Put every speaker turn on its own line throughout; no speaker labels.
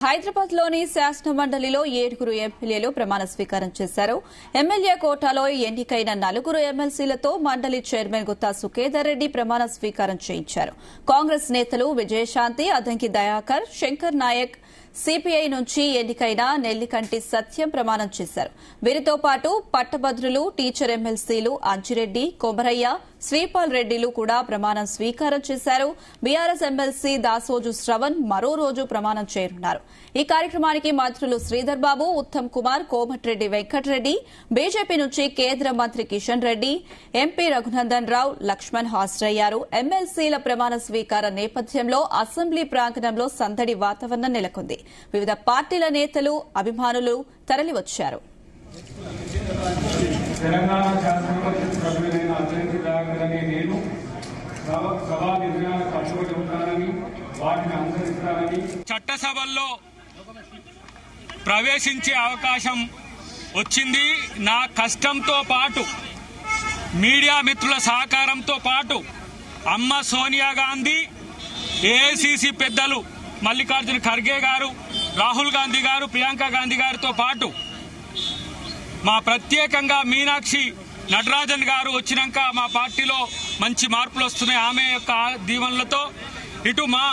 హైదరాబాద్ లోని శాసన మండలిలో 7 ఎమ్మెల్యేలు ప్రమాణ స్వీకారం చేశారు. ఎమ్మెల్యే కోటాలో ఎన్నికైన 4 ఎమ్మెల్సీలతో మండలి చైర్మన్ గుత్తా సుఖేదర్ రెడ్డి ప్రమాణ స్వీకారం చేయించారు. కాంగ్రెస్ నేతలు విజయశాంతి, అద్దంకి దయాకర్, శంకర్ నాయక్, సిపిఐ నుంచి ఎన్నికైన నెల్లికంటి సత్యం ప్రమాణం చేశారు. వీరితో పాటు పట్టభద్రులు, టీచర్ ఎమ్మెల్సీలు అంజిరెడ్డి, కొమరయ్య, శ్రీపాల్ రెడ్డిలు కూడా ప్రమాణం స్వీకారం చేశారు. బీఆర్ఎస్ ఎమ్మెల్సీ దాసోజు శ్రవణ్ మరో రోజు ప్రమాణం చేయనున్నారు. ఈ కార్యక్రమానికి మంత్రులు శ్రీధర్ బాబు, ఉత్తమ్ కుమార్, కోమటిరెడ్డి వెంకటరెడ్డి, బీజేపీ నుంచి కేంద్ర మంత్రి కిషన్ రెడ్డి, ఎంపీ రఘునందన్ రావు, లక్ష్మణ్ హాజరయ్యారు. ఎమ్మెల్సీల ప్రమాణ స్వీకారం నేపథ్యంలో అసెంబ్లీ ప్రాంగణంలో సందడి వాతావరణం నెలకొంది. వివిధ పార్టీల నేతలు, అభిమానులు తరలివచ్చారు.
తెలంగాణ శాసనసభ సభ్యులైన అద్దంకి దయాకర్ అనే నేను సభా నిర్ణయాలకు కట్టుబడి ఉంటానని, వాటిని అనుసరిస్తానని,
చట్టసభల్లో ప్రవేశించే అవకాశం వచ్చింది. నా కష్టంతో పాటు, మీడియా మిత్రుల సహకారంతో పాటు, అమ్మ సోనియా గాంధీ, ఏఐసిసి పెద్దలు మల్లికార్జున ఖర్గే గారు, రాహుల్ గాంధీ గారు, ప్రియాంక గాంధీ గారితో పాటు మా ప్రత్యేకంగా మీనాక్షి నటరాజన్ గారు వచ్చినాక మా పార్టీలో మంచి మార్పులు వస్తున్నాయి. ఆమె యొక్క దీవెనలతో, ఇటు మా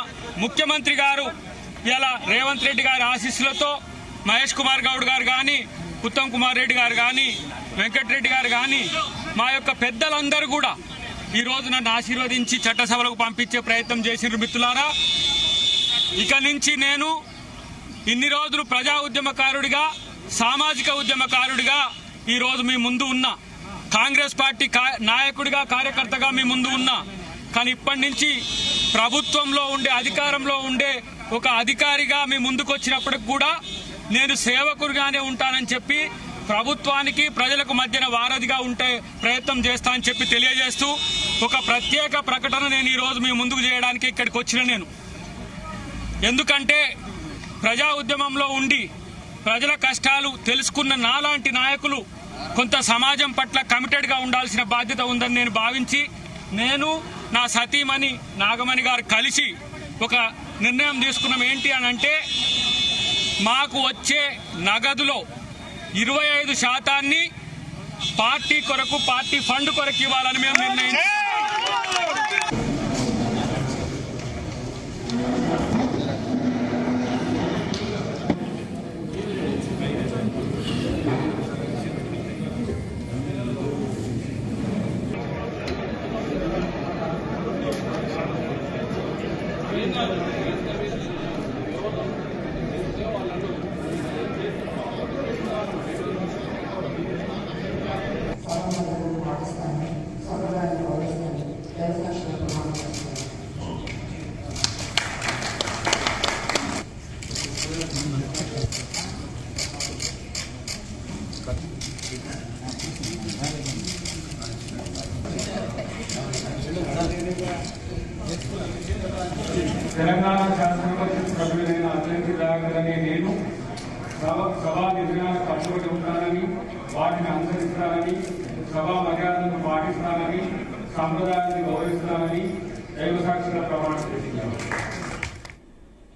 ముఖ్యమంత్రి గారు ఇలా రేవంత్ రెడ్డి గారి ఆశీస్సులతో, మహేష్ కుమార్ గౌడ్ గారు కానీ, ఉత్తమ్ కుమార్ రెడ్డి గారు కానీ, వెంకటరెడ్డి గారు కానీ, మా యొక్క పెద్దలందరూ కూడా ఈరోజు నన్ను ఆశీర్వదించి చట్టసభలకు పంపించే ప్రయత్నం చేసినారు. మిత్రులారా, ఇక నుంచి నేను ఇన్ని రోజులు ప్రజా ఉద్యమకారుడిగా, సామాజిక ఉద్యమకారుడిగా ఈరోజు మీ ముందు ఉన్నా, కాంగ్రెస్ పార్టీ నాయకుడిగా, కార్యకర్తగా మీ ముందు ఉన్నా. కానీ ఇప్పటి నుంచి ప్రభుత్వంలో ఉండే, అధికారంలో ఉండే ఒక అధికారిగా మీ ముందుకు వచ్చినప్పటికి కూడా నేను సేవకుడిగానే ఉంటానని చెప్పి, ప్రభుత్వానికి ప్రజలకు మధ్యన వారధిగా ఉంటే ప్రయత్నం చేస్తానని చెప్పి తెలియజేస్తూ, ఒక ప్రత్యేక ప్రకటన నేను ఈరోజు మీ ముందుకు చేయడానికి ఇక్కడికి వచ్చిన నేను. ఎందుకంటే ప్రజా ఉద్యమంలో ఉండి ప్రజల కష్టాలు తెలుసుకున్న నాలాంటి నాయకులు కొంత సమాజం పట్ల కమిటెడ్గా ఉండాల్సిన బాధ్యత ఉందని నేను భావించి, నేను నా సతీమణి నాగమణి గారు కలిసి ఒక నిర్ణయం తీసుకున్నాం. ఏంటి అని అంటే, మాకు వచ్చే నగదులో 25% పార్టీ కొరకు, పార్టీ ఫండ్ కొరకు ఇవ్వాలని మేము నిర్ణయించాం.
తెలంగాణ శాసనసభ సభ్యులైన అద్దంకి దయాకర్ అనే నేను సభా నిర్ణయాలకు కట్టుబడి ఉంటానని, వాటిని అనుసరిస్తానని, సభా మర్యాదలను పాటిస్తానని, సంప్రదాయాన్ని గౌరవిస్తానని దైవ సాక్షిగా ప్రమాణం చేస్తున్నాను.